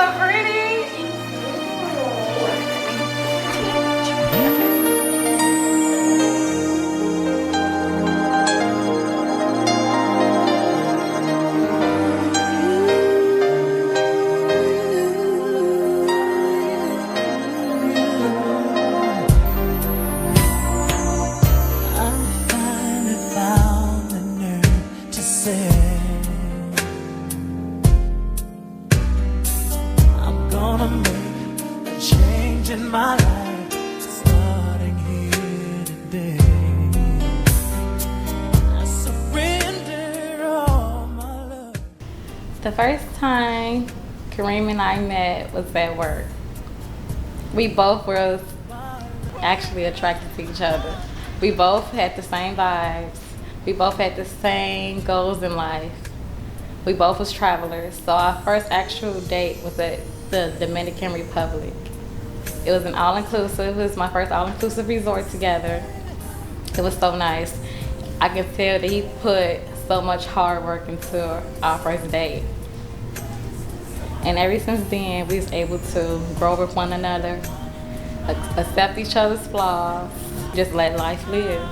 so pretty. My life starting here today. I surrender all my love. The first time Kareem and I met was at work. We both were actually attracted to each other. We both had the same vibes. We both had the same goals in life. We both was travelers. So our first actual date was at the Dominican Republic. It was an all-inclusive. It was my first all-inclusive resort together. It was so nice. I could tell that he put so much hard work into our first date. And ever since then, we was able to grow with one another, accept each other's flaws, just let life live.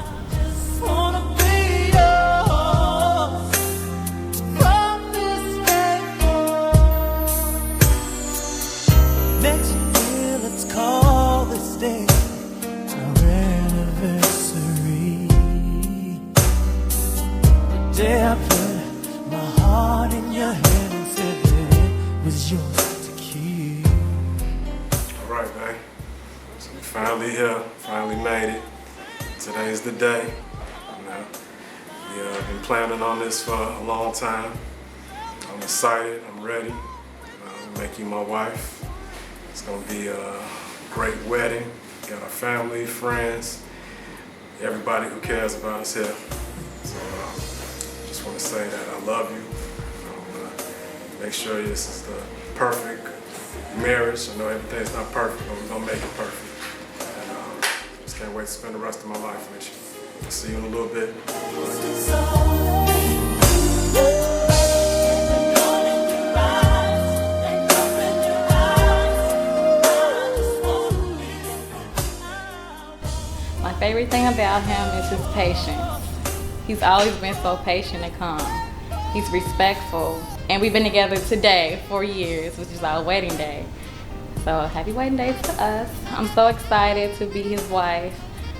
I put my heart in your hand and said that it was yours to keep. All right, man. So we finally here, finally made it. Today's the day. You know, we've been planning on this for a long time. I'm excited. I'm ready. Make you my wife. It's gonna be a great wedding. Got our family, friends, everybody who cares about us here. So. I want to say that I love you. I want to make sure this is the perfect marriage. I know everything's not perfect, but we're going to make it perfect. And just can't wait to spend the rest of my life with you. I'll see you in a little bit. My favorite thing about him is his patience. He's always been so patient and calm. He's respectful. And we've been together today 4 years, which is our wedding day. So happy wedding day to us. I'm so excited to be his wife.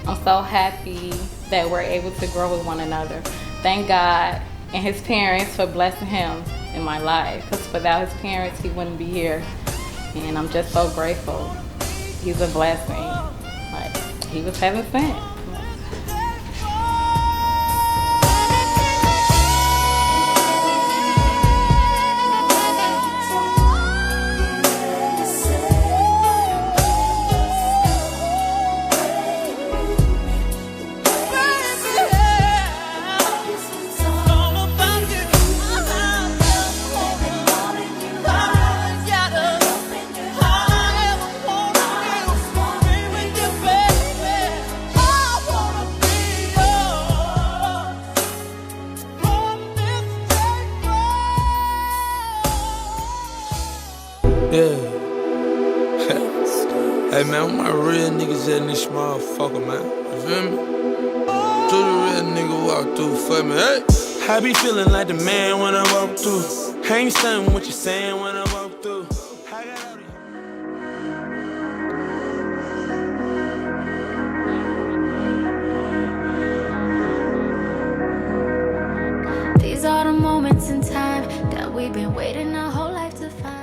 I'm so happy that we're able to grow with one another. Thank God and his parents for blessing him in my life. Because without his parents, he wouldn't be here. And I'm just so grateful. He's a blessing. Like, he was heaven sent. Yeah. Hey man, where my real niggas at in this motherfucker, man? You feel me? Do the real nigga walk through for me, hey? I be feeling like the man when I walk through. I ain't saying what you saying when I walk through. These are the moments in time that we've been waiting our whole life to find.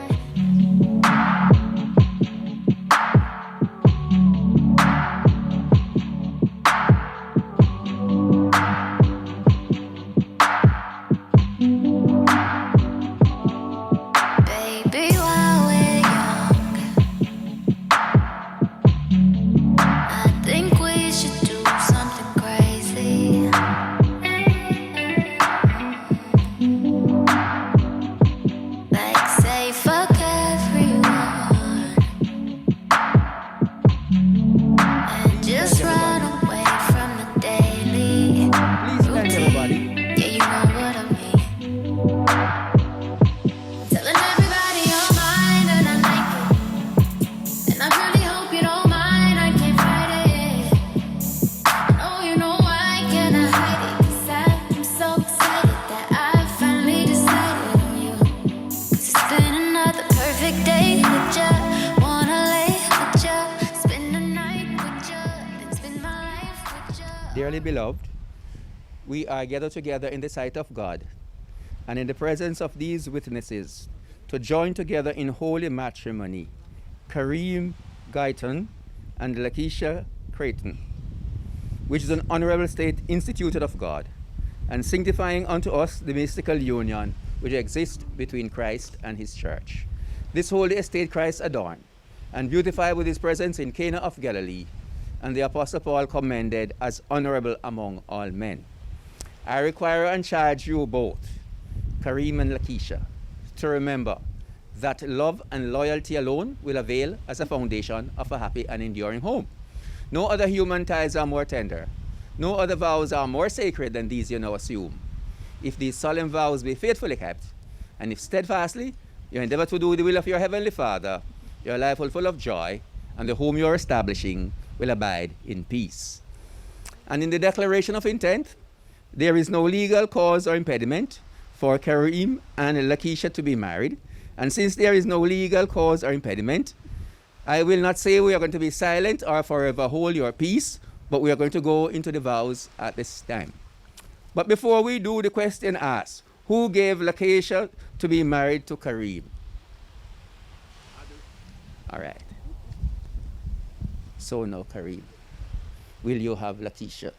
Dearly beloved, we are gathered together in the sight of God and in the presence of these witnesses to join together in holy matrimony Kareem Guyton and Lakeisha Creighton, which is an honorable state instituted of God, and sanctifying unto us the mystical union which exists between Christ and his church. This holy estate Christ adorned and beautified with his presence in Cana of Galilee, and the Apostle Paul commended as honorable among all men. I require and charge you both, Kareem and Lakeisha, to remember that love and loyalty alone will avail as a foundation of a happy and enduring home. No other human ties are more tender. No other vows are more sacred than these you now assume. If these solemn vows be faithfully kept, and if steadfastly you endeavor to do the will of your heavenly Father, your life will be full of joy, and the home you are establishing will abide in peace. And in the declaration of intent, there is no legal cause or impediment for Kareem and Lakeisha to be married. And since there is no legal cause or impediment, I will not say we are going to be silent or forever hold your peace, but we are going to go into the vows at this time. But before we do, the question asks, who gave Lakeisha to be married to Kareem? All right. So now, Kareem, will you have Lakeisha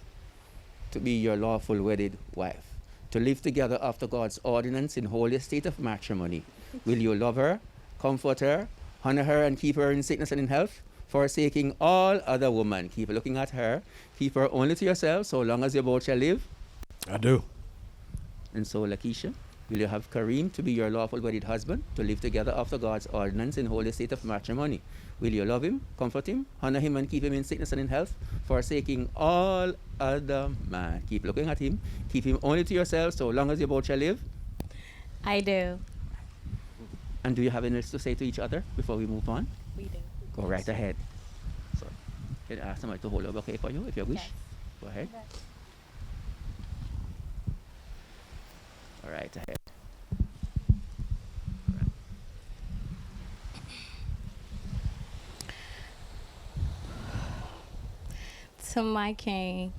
to be your lawful wedded wife, to live together after God's ordinance in holy state of matrimony? Will you love her, comfort her, honor her, and keep her in sickness and in health, forsaking all other women? Keep looking at her. Keep her only to yourself so long as you both shall live. I do. And so, Lakeisha, will you have Kareem to be your lawful wedded husband, to live together after God's ordinance in holy state of matrimony? Will you love him, comfort him, honor him, and keep him in sickness and in health, forsaking all other man? Keep looking at him. Keep him only to yourself so long as you both shall live. I do. And do you have anything else to say to each other before we move on? We do. Go right ahead. So, you can ask somebody to hold a bouquet for you if you wish. Yes. Go ahead. All right, ahead. To my king,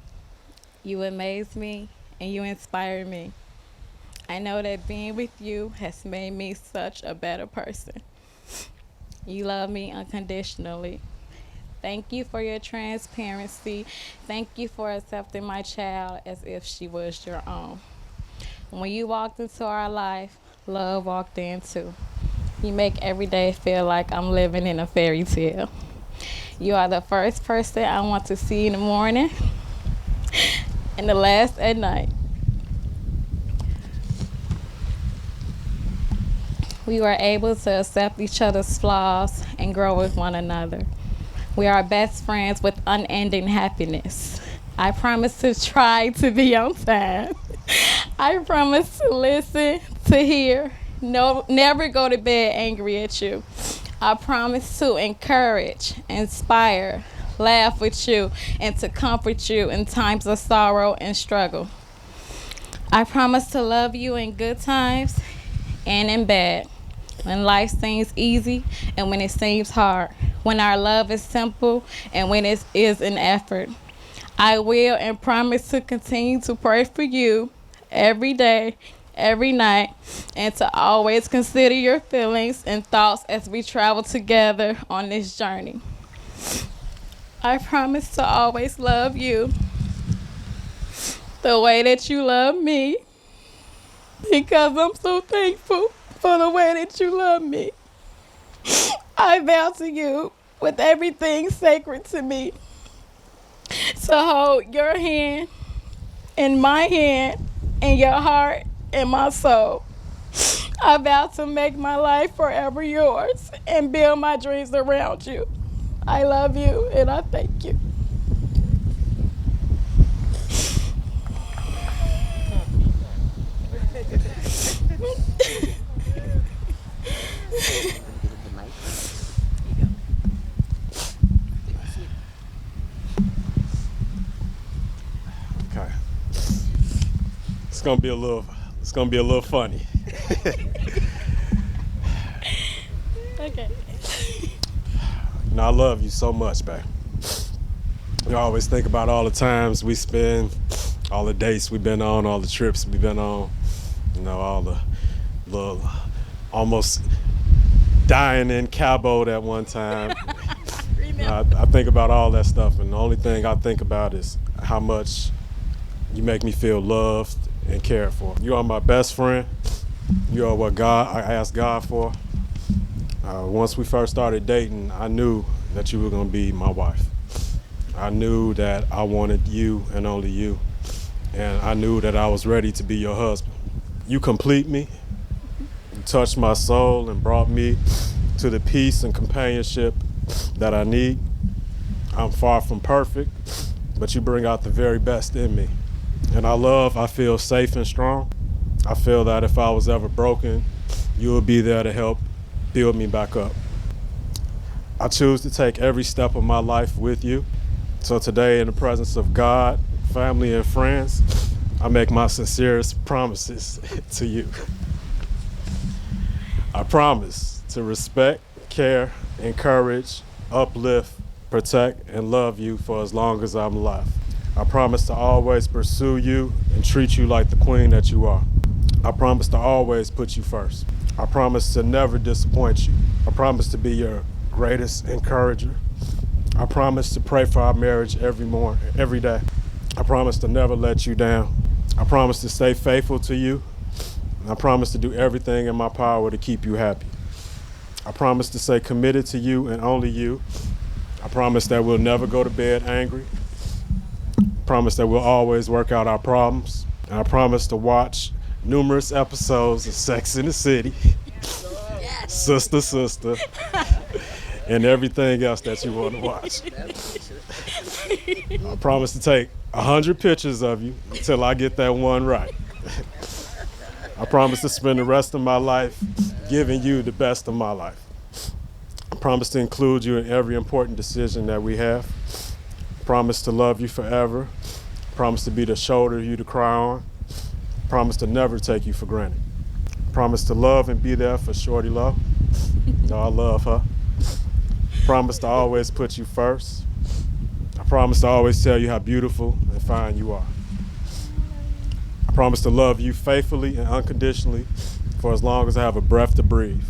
you amaze me and you inspire me. I know that being with you has made me such a better person. You love me unconditionally. Thank you for your transparency. Thank you for accepting my child as if she was your own. When you walked into our life, love walked in too. You make every day feel like I'm living in a fairy tale. You are the first person I want to see in the morning and the last at night. We were able to accept each other's flaws and grow with one another. We are best friends with unending happiness. I promise to try to be on time. I promise to listen, to hear, never go to bed angry at you. I promise to encourage, inspire, laugh with you, and to comfort you in times of sorrow and struggle. I promise to love you in good times and in bad, when life seems easy and when it seems hard, when our love is simple and when it is an effort. I will and promise to continue to pray for you every day, every night, and to always consider your feelings and thoughts as we travel together on this journey. I promise to always love you the way that you love me, because I'm so thankful for the way that you love me. I vow to you with everything sacred to me to hold your hand in my hand and your heart and my soul. I vow to make my life forever yours and build my dreams around you. I love you and I thank you. Okay. It's gonna be a little funny. Okay. I love you so much, babe. I always think about all the times we spend, all the dates we've been on, all the trips we've been on, you know, all the little almost dying in Cabo at one time. I think about all that stuff, and the only thing I think about is how much you make me feel loved and cared for. You are my best friend. You are what I asked God for. Once we first started dating, I knew that you were going to be my wife. I knew that I wanted you and only you, and I knew that I was ready to be your husband. You complete me. You touched my soul and brought me to the peace and companionship that I need. I'm far from perfect, but you bring out the very best in me. And I feel safe and strong. I feel that if I was ever broken, you will be there to help build me back up. I choose to take every step of my life with you. So today, in the presence of God, family, and friends, I make my sincerest promises to you. I promise to respect, care, encourage, uplift, protect, and love you for as long as I'm alive. I promise to always pursue you and treat you like the queen that you are. I promise to always put you first. I promise to never disappoint you. I promise to be your greatest encourager. I promise to pray for our marriage every day. I promise to never let you down. I promise to stay faithful to you. And I promise to do everything in my power to keep you happy. I promise to stay committed to you and only you. I promise that we'll never go to bed angry. I promise that we'll always work out our problems. And I promise to watch numerous episodes of Sex in the City, Sister, Sister, and everything else that you want to watch. I promise to take 100 pictures of you until I get that one right. I promise to spend the rest of my life giving you the best of my life. I promise to include you in every important decision that we have. I promise to love you forever. I promise to be the shoulder you to cry on. I promise to never take you for granted. I promise to love and be there for Shorty Love. I love her. I promise to always put you first. I promise to always tell you how beautiful and fine you are. I promise to love you faithfully and unconditionally for as long as I have a breath to breathe.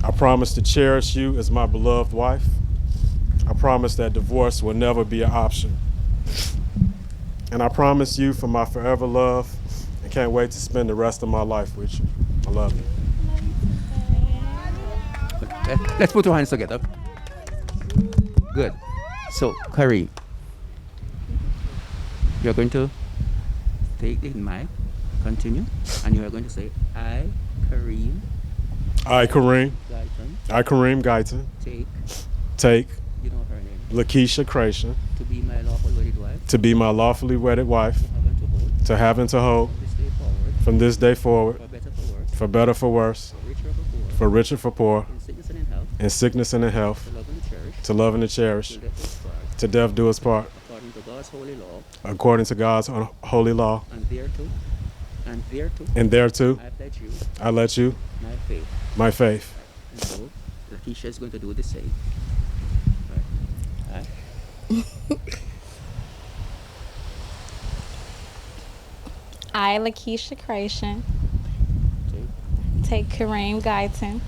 I promise to cherish you as my beloved wife. I promise that divorce will never be an option. And I promise you for my forever love and can't wait to spend the rest of my life with you. I love you. Let's put our hands together. Good. So, Kareem, you're going to take the mic, continue, and you are going to say, I, Kareem. I, Kareem. Guyton, I, Kareem Guyton. Take. You know her name. Lakeisha Creation. To be my lawful wedded wife. To be my lawfully wedded wife. To have and to hold. From this day forward. For better, for worse. For richer, for poor. In sickness and in health. To love and to cherish. To death do us part. According to God's holy law. According to God's holy law. And thereto. I let you. My faith. And so, Lakeisha is going to do the same. Right. I, Lakeisha Creation, take Kareem Guyton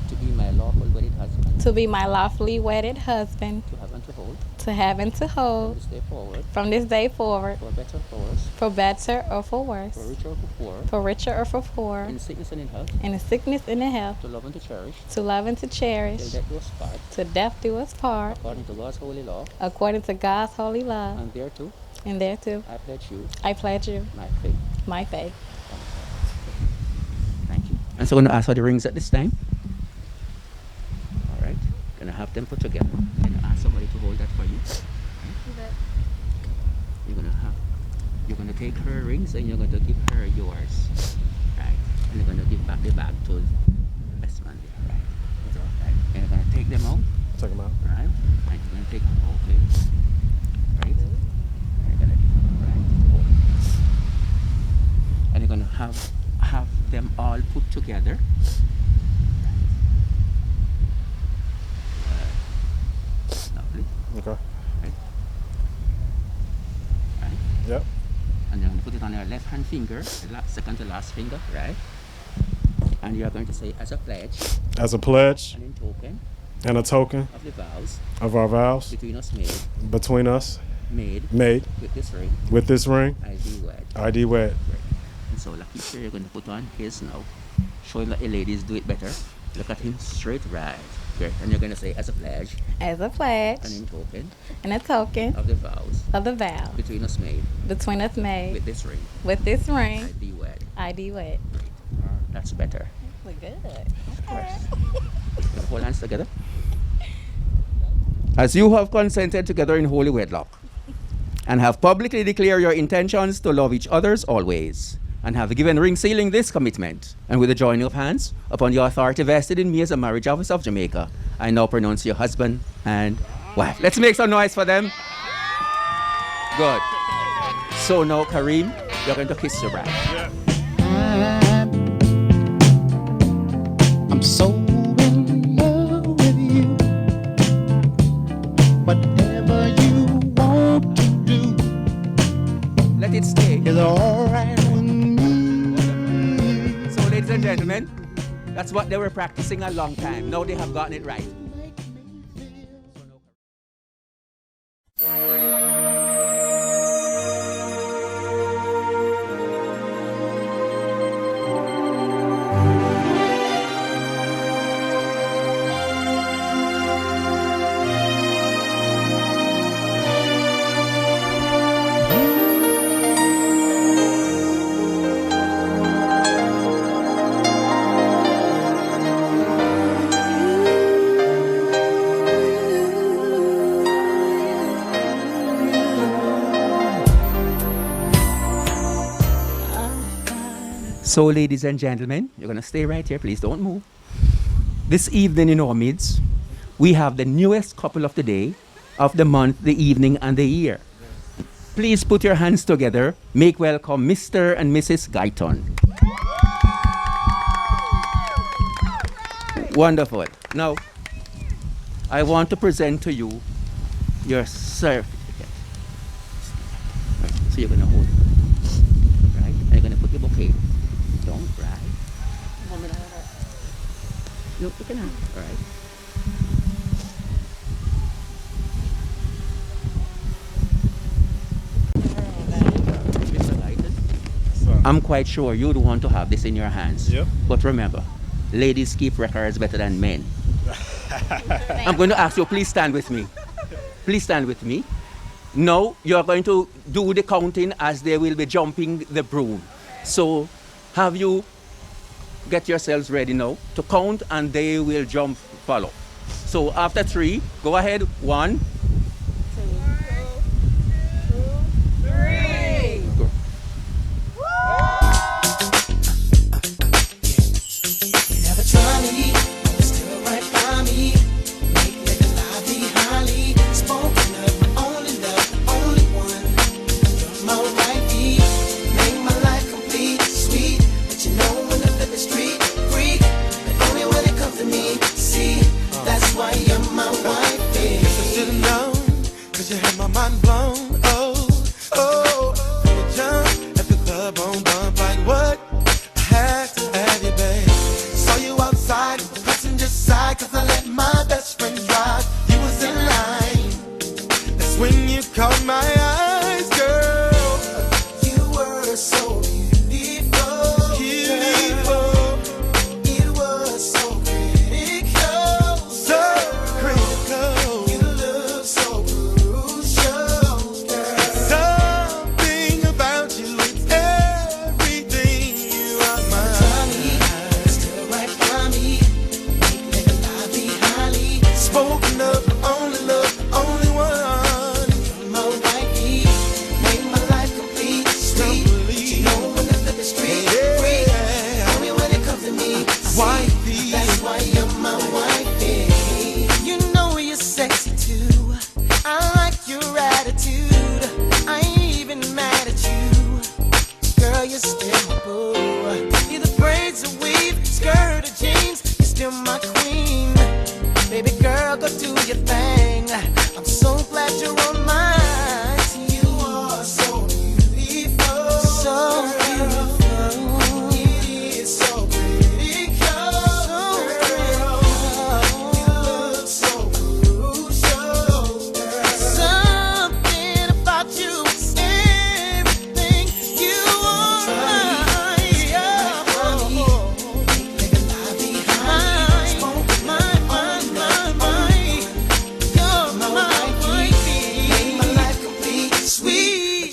To be my lawful wedded husband. to be my lawfully wedded husband, To have and to hold. to have and to From hold this day forward. from this day forward, For better, for worse. for better or for worse, For richer or for poor. for richer or for poor, In sickness and in health. in the sickness and in health, To love and to cherish. to love and to cherish, Till death do us part. to death do us part, According to God's holy law. according to God's holy love. And thereto. And thereto, I pledge you. I pledge you My faith. my faith. Thank you. And so I'm going to ask for the rings at this time. All right. Going to have them put together. Can you ask somebody to hold that for you? You're going to take her rings and you're going to give her yours. Right. And you're going to give back the bag to the best man there. Right. And you're going to take them out. Take them out. Right. And you're going to take them out. Okay. Right. And you're going to right. And you're going to have them all put together. Lovely. Okay. Right. Yep. And you're going to put it on your left hand finger, the second to last finger, right? And you're going to say, as a pledge. As a pledge. And in token. And a token. Of the vows. Of our vows. Between us made. Between us. Made. With this ring. With this ring. ID wed. ID wed. Right. And so lucky sir, you're going to put on his now. Show him that the ladies do it better. Look at him straight, right. Great. And you're going to say, as a pledge. As a pledge. And in token. And a token. Of the vows. Of the vow. Between us made. Between us made. With this ring. With this ring. ID wed. ID wed. That's better. We good. Of course. Hold hands together. As you have consented together in holy wedlock, and have publicly declared your intentions to love each other always, and have given ring sealing this commitment, and with the joining of hands, upon your authority vested in me as a marriage officer of Jamaica, I now pronounce you husband and wife. Let's make some noise for them. Good. So now, Kareem, you're going to kiss your bride. I'm so in love with you. Whatever you want to do, let it stay. It's all right with me. So, ladies and gentlemen, that's what they were practicing a long time. Now they have gotten it right. So, ladies and gentlemen, you're going to stay right here. Please don't move. This evening in our midst, we have the newest couple of the day, of the month, the evening, and the year. Please put your hands together. Make welcome Mr. and Mrs. Guyton. Wonderful. Now, I want to present to you your certificate. Right. So you're going to hold it. Right? And you're going to put your bouquet. Don't cry. No, you can have. All right. Mr. Guyton, I'm quite sure you'd want to have this in your hands. Yep. But remember, ladies keep records better than men. I'm going to ask you, please stand with me. Please stand with me. Now, you're going to do the counting as they will be jumping the broom. So, have you get yourselves ready now to count, and they will jump follow. So after 3, go ahead. 1, 2, 3. Go. You never try me, still right by me. Make niggas lively, highly spoken of. Only love, only one. You're my wifey, make my life complete, sweet. But you know when I flip the street, freak. But only when it comes to me, see. That's why you're my wifey.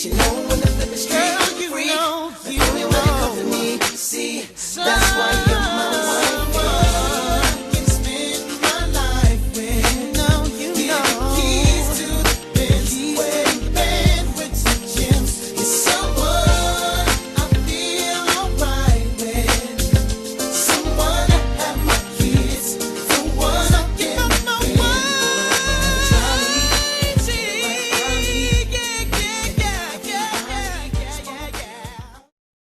you know